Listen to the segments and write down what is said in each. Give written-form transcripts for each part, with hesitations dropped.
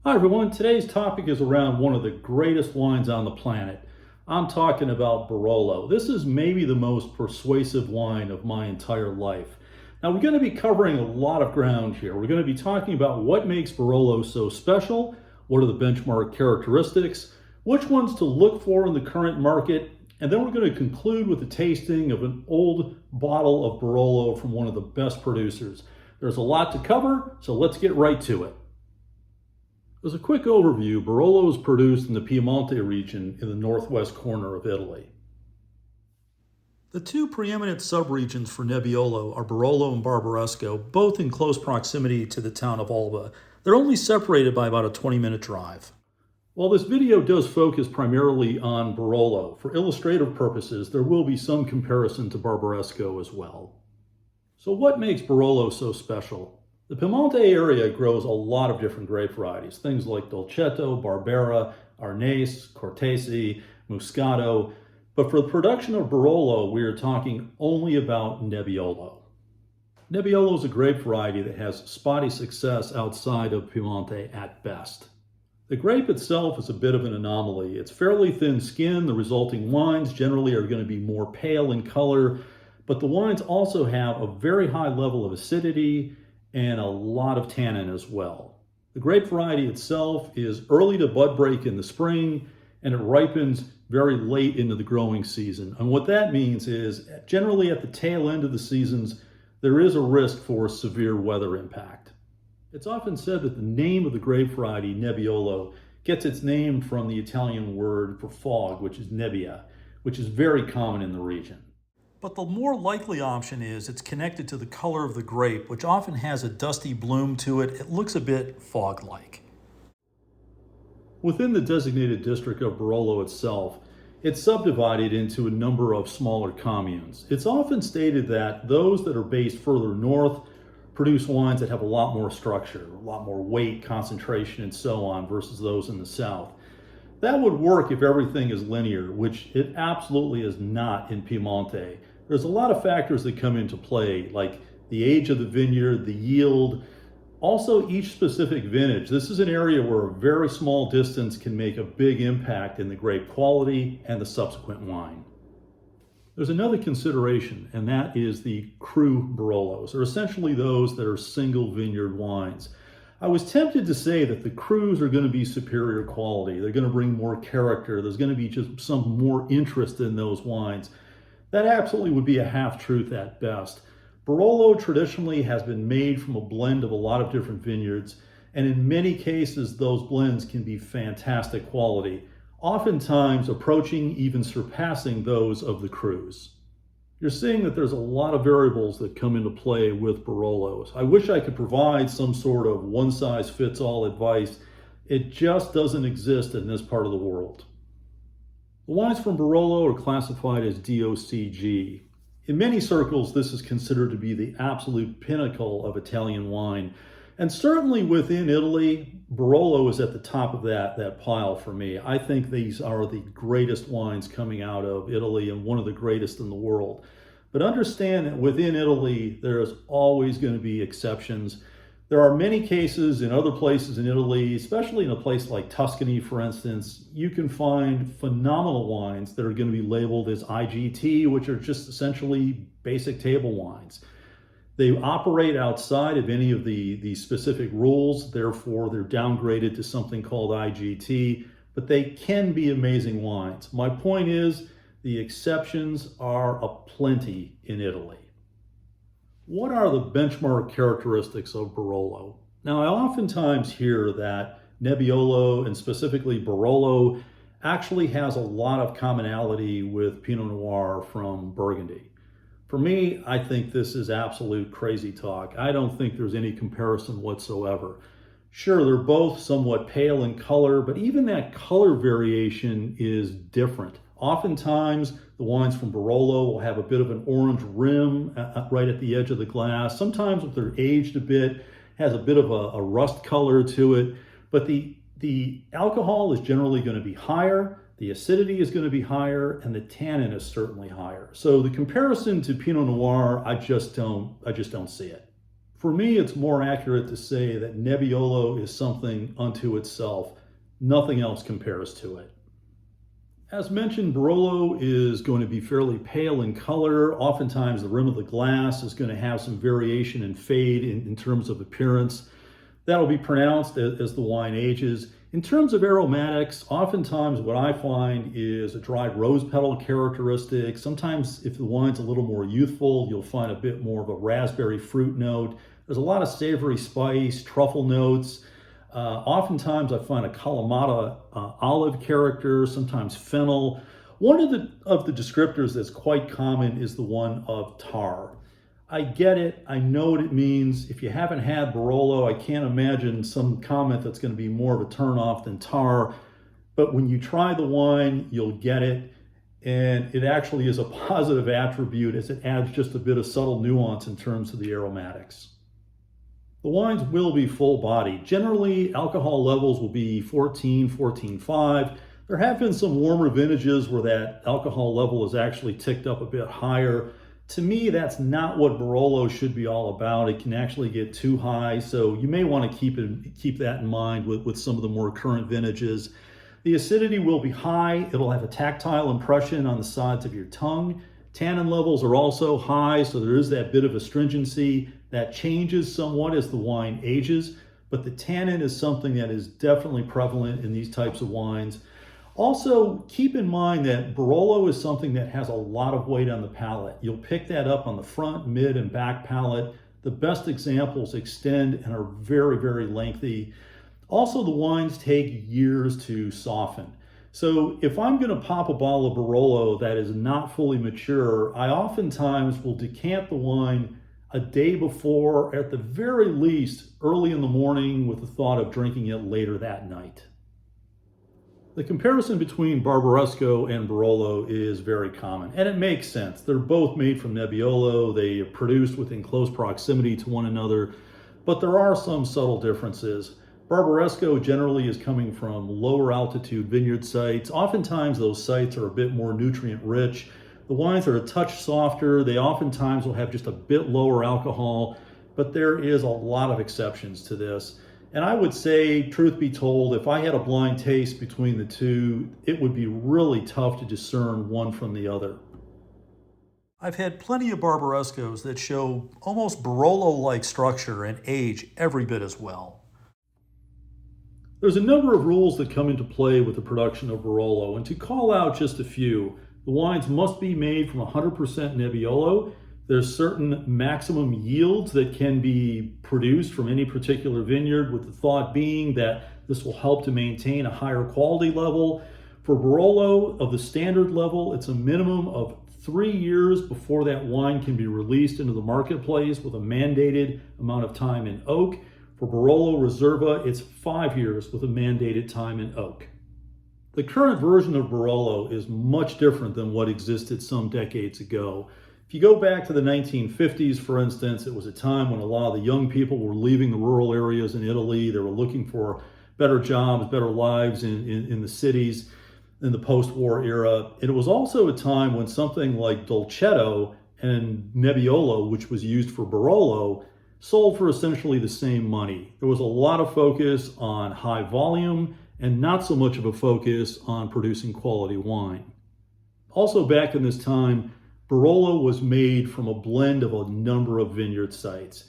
Hi everyone, today's topic is around one of the greatest wines on the planet. I'm talking about Barolo. This is maybe the most persuasive wine of my entire life. Now we're going to be covering a lot of ground here. We're going to be talking about what makes Barolo so special, what are the benchmark characteristics, which ones to look for in the current market, and then we're going to conclude with the tasting of an old bottle of Barolo from one of the best producers. There's a lot to cover, so let's get right to it. As a quick overview, Barolo is produced in the Piemonte region in the northwest corner of Italy. The two preeminent subregions for Nebbiolo are Barolo and Barbaresco, both in close proximity to the town of Alba. They're only separated by about a 20-minute drive. While this video does focus primarily on Barolo, for illustrative purposes, there will be some comparison to Barbaresco as well. So what makes Barolo so special? The Piemonte area grows a lot of different grape varieties, things like Dolcetto, Barbera, Arnese, Cortese, Moscato. But for the production of Barolo, we are talking only about Nebbiolo. Nebbiolo is a grape variety that has spotty success outside of Piemonte at best. The grape itself is a bit of an anomaly. It's fairly thin skin. The resulting wines generally are going to be more pale in color, but the wines also have a very high level of acidity and a lot of tannin as well. The grape variety itself is early to bud break in the spring, and it ripens very late into the growing season. And what that means is generally at the tail end of the seasons, there is a risk for severe weather impact. It's often said that the name of the grape variety, Nebbiolo, gets its name from the Italian word for fog, which is nebbia, which is very common in the region. But the more likely option is it's connected to the color of the grape, which often has a dusty bloom to it. It looks a bit fog-like. Within the designated district of Barolo itself, it's subdivided into a number of smaller communes. It's often stated that those that are based further north produce wines that have a lot more structure, a lot more weight, concentration, and so on, versus those in the south. That would work if everything is linear, which it absolutely is not in Piemonte. There's a lot of factors that come into play, like the age of the vineyard, the yield, also each specific vintage. This is an area where a very small distance can make a big impact in the grape quality and the subsequent wine. There's another consideration, and that is the cru Barolos, or essentially those that are single vineyard wines. I was tempted to say that the crus are going to be superior quality. They're going to bring more character. There's going to be just some more interest in those wines. That absolutely would be a half-truth at best. Barolo traditionally has been made from a blend of a lot of different vineyards, and in many cases, those blends can be fantastic quality, oftentimes approaching, even surpassing those of the crus. You're seeing that there's a lot of variables that come into play with Barolos. I wish I could provide some sort of one-size-fits-all advice. It just doesn't exist in this part of the world. The wines from Barolo are classified as DOCG. In many circles, this is considered to be the absolute pinnacle of Italian wine. And certainly within Italy, Barolo is at the top of that pile for me. I think these are the greatest wines coming out of Italy and one of the greatest in the world. But understand that within Italy, there is always going to be exceptions. There are many cases in other places in Italy, especially in a place like Tuscany, for instance, you can find phenomenal wines that are going to be labeled as IGT, which are just essentially basic table wines. They operate outside of any of the specific rules, therefore they're downgraded to something called IGT, but they can be amazing wines. My point is, the exceptions are aplenty in Italy. What are the benchmark characteristics of Barolo? Now, I oftentimes hear that Nebbiolo, and specifically Barolo, actually has a lot of commonality with Pinot Noir from Burgundy. For me, I think this is absolute crazy talk. I don't think there's any comparison whatsoever. Sure, they're both somewhat pale in color, but even that color variation is different. Oftentimes, the wines from Barolo will have a bit of an orange rim right at the edge of the glass. Sometimes if they're aged a bit, has a bit of a rust color to it. But the alcohol is generally going to be higher, the acidity is going to be higher, and the tannin is certainly higher. So the comparison to Pinot Noir, I just don't see it. For me, it's more accurate to say that Nebbiolo is something unto itself. Nothing else compares to it. As mentioned, Barolo is going to be fairly pale in color. Oftentimes the rim of the glass is going to have some variation and fade in terms of appearance. That'll be pronounced as the wine ages. In terms of aromatics, oftentimes what I find is a dried rose petal characteristic. Sometimes if the wine's a little more youthful, you'll find a bit more of a raspberry fruit note. There's a lot of savory spice, truffle notes. Oftentimes I find a Kalamata olive character, sometimes fennel. One of the descriptors that's quite common is the one of tar. I get it, I know what it means. If you haven't had Barolo, I can't imagine some comment that's going to be more of a turnoff than tar. But when you try the wine, you'll get it. And it actually is a positive attribute as it adds just a bit of subtle nuance in terms of the aromatics. The wines will be full body. Generally, alcohol levels will be 14, 14.5. There have been some warmer vintages where that alcohol level is actually ticked up a bit higher. To me, that's not what Barolo should be all about. It can actually get too high, so you may want to keep that in mind with some of the more current vintages. The acidity will be high. It'll have a tactile impression on the sides of your tongue. Tannin levels are also high, so there is that bit of astringency that changes somewhat as the wine ages, but the tannin is something that is definitely prevalent in these types of wines. Also, keep in mind that Barolo is something that has a lot of weight on the palate. You'll pick that up on the front, mid, and back palate. The best examples extend and are very, very lengthy. Also, the wines take years to soften. So if I'm going to pop a bottle of Barolo that is not fully mature, I oftentimes will decant the wine a day before, or at the very least early in the morning, with the thought of drinking it later that night. The comparison between Barbaresco and Barolo is very common, and it makes sense. They're both made from Nebbiolo. They are produced within close proximity to one another, but there are some subtle differences. Barbaresco generally is coming from lower altitude vineyard sites. Oftentimes those sites are a bit more nutrient rich. The wines are a touch softer. They oftentimes will have just a bit lower alcohol, but there is a lot of exceptions to this. And I would say, truth be told, if I had a blind taste between the two, it would be really tough to discern one from the other. I've had plenty of Barbarescos that show almost Barolo-like structure and age every bit as well. There's a number of rules that come into play with the production of Barolo, and to call out just a few, the wines must be made from 100% Nebbiolo. There's certain maximum yields that can be produced from any particular vineyard, with the thought being that this will help to maintain a higher quality level. For Barolo of the standard level, it's a minimum of 3 years before that wine can be released into the marketplace with a mandated amount of time in oak. For Barolo Reserva, it's 5 years with a mandated time in oak. The current version of Barolo is much different than what existed some decades ago. If you go back to the 1950s, for instance, it was a time when a lot of the young people were leaving the rural areas in Italy. They were looking for better jobs, better lives in the cities in the post-war era. And it was also a time when something like Dolcetto and Nebbiolo, which was used for Barolo, sold for essentially the same money. There was a lot of focus on high volume and not so much of a focus on producing quality wine. Also back in this time, Barolo was made from a blend of a number of vineyard sites.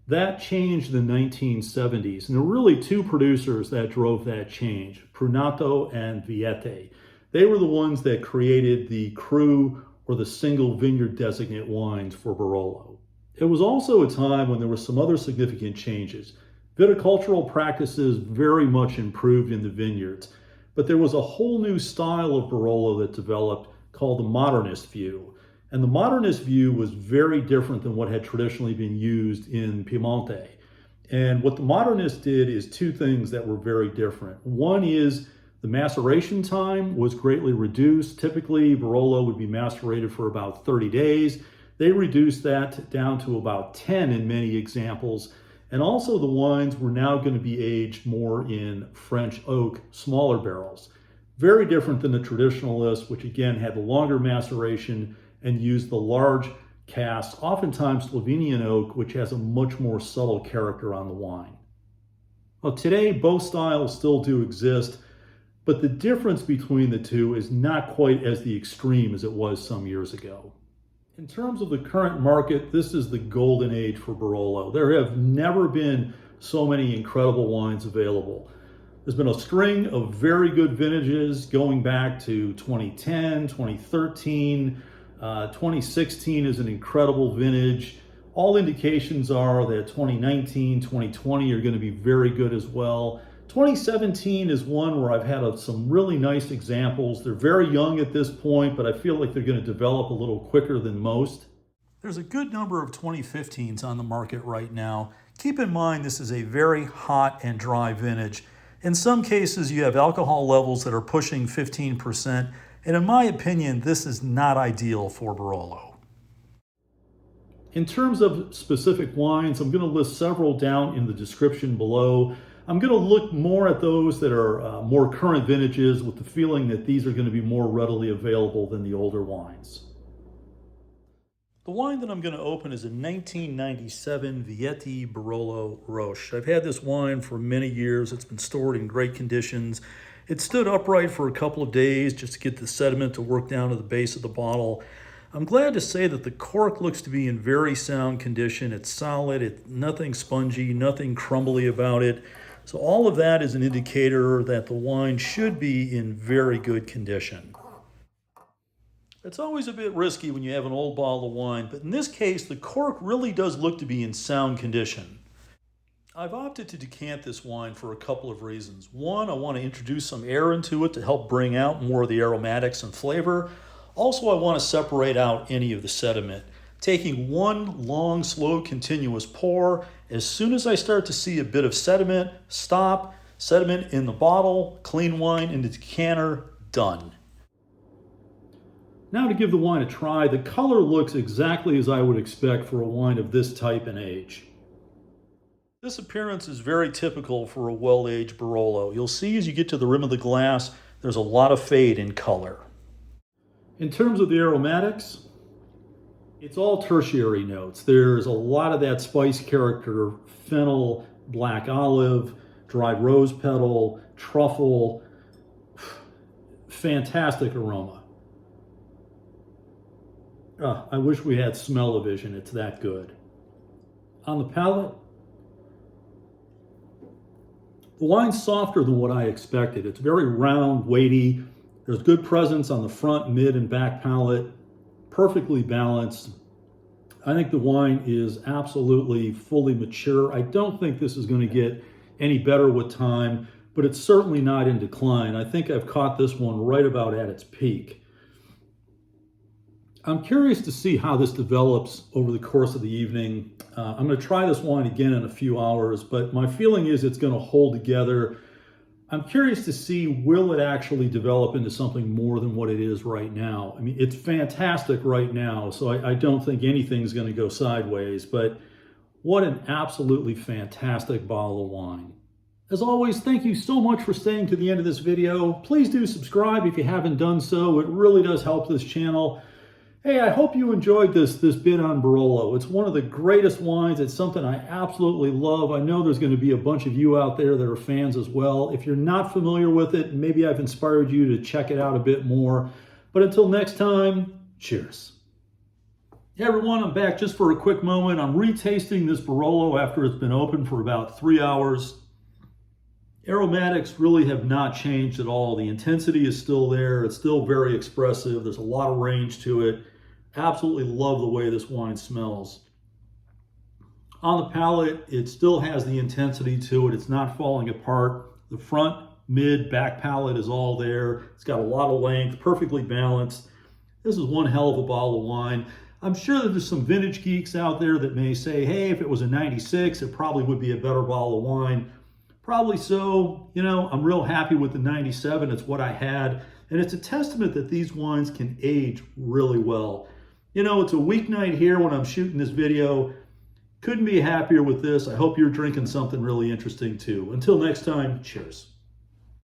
That changed in the 1970s, and there were really two producers that drove that change, Prunato and Vietti. They were the ones that created the cru or the single vineyard designate wines for Barolo. It was also a time when there were some other significant changes. Viticultural practices very much improved in the vineyards, but there was a whole new style of Barolo that developed called the modernist view. And the modernist view was very different than what had traditionally been used in Piemonte. And what the modernists did is two things that were very different. One is the maceration time was greatly reduced. Typically, Barolo would be macerated for about 30 days. They reduced that down to about 10 in many examples. And also the wines were now going to be aged more in French oak, smaller barrels. Very different than the traditionalists, which again had the longer maceration and used the large casks, oftentimes Slovenian oak, which has a much more subtle character on the wine. Well, today both styles still do exist, but the difference between the two is not quite as the extreme as it was some years ago. In terms of the current market, this is the golden age for Barolo. There have never been so many incredible wines available. There's been a string of very good vintages going back to 2010, 2013, 2016 is an incredible vintage. All indications are that 2019, 2020 are going to be very good as well. 2017 is one where I've had some really nice examples. They're very young at this point, but I feel like they're going to develop a little quicker than most. There's a good number of 2015s on the market right now. Keep in mind this is a very hot and dry vintage. In some cases you have alcohol levels that are pushing 15%, and in my opinion this is not ideal for Barolo. In terms of specific wines, I'm going to list several down in the description below. I'm going to look more at those that are more current vintages with the feeling that these are going to be more readily available than the older wines. The wine that I'm going to open is a 1997 Vietti Barolo Rocche. I've had this wine for many years. It's been stored in great conditions. It stood upright for a couple of days just to get the sediment to work down to the base of the bottle. I'm glad to say that the cork looks to be in very sound condition. It's solid, it's nothing spongy, nothing crumbly about it. So all of that is an indicator that the wine should be in very good condition. It's always a bit risky when you have an old bottle of wine, but in this case, the cork really does look to be in sound condition. I've opted to decant this wine for a couple of reasons. One, I want to introduce some air into it to help bring out more of the aromatics and flavor. Also, I want to separate out any of the sediment. Taking one long, slow, continuous pour, as soon as I start to see a bit of sediment, stop, sediment in the bottle, clean wine in the decanter, done. Now to give the wine a try, the color looks exactly as I would expect for a wine of this type and age. This appearance is very typical for a well-aged Barolo. You'll see as you get to the rim of the glass, there's a lot of fade in color. In terms of the aromatics, it's all tertiary notes. There's a lot of that spice character, fennel, black olive, dried rose petal, truffle, fantastic aroma. I wish we had smell-o-vision, it's that good. On the palate, the wine's softer than what I expected. It's very round, weighty. There's good presence on the front, mid, and back palate. Perfectly balanced. I think the wine is absolutely fully mature. I don't think this is going to get any better with time, but it's certainly not in decline. I think I've caught this one right about at its peak. I'm curious to see how this develops over the course of the evening. I'm going to try this wine again in a few hours, but my feeling is it's going to hold together. I'm curious to see, will it actually develop into something more than what it is right now? I mean, it's fantastic right now, so I don't think anything's going to go sideways, but what an absolutely fantastic bottle of wine. As always, thank you so much for staying to the end of this video. Please do subscribe if you haven't done so. It really does help this channel. Hey, I hope you enjoyed this bit on Barolo. It's one of the greatest wines. It's something I absolutely love. I know there's going to be a bunch of you out there that are fans as well. If you're not familiar with it, maybe I've inspired you to check it out a bit more. But until next time, cheers. Hey everyone, I'm back just for a quick moment. I'm retasting this Barolo after it's been open for about 3 hours. Aromatics really have not changed at all. The intensity is still there. It's still very expressive. There's a lot of range to it. Absolutely love the way this wine smells. On the palate, it still has the intensity to it. It's not falling apart. The front, mid, back palate is all there. It's got a lot of length, perfectly balanced. This is one hell of a bottle of wine. I'm sure that there's some vintage geeks out there that may say, hey, if it was a 96, it probably would be a better bottle of wine. Probably so. You know, I'm real happy with the 97. It's what I had. And it's a testament that these wines can age really well. You know, it's a weeknight here when I'm shooting this video. Couldn't be happier with this. I hope you're drinking something really interesting too. Until next time, cheers.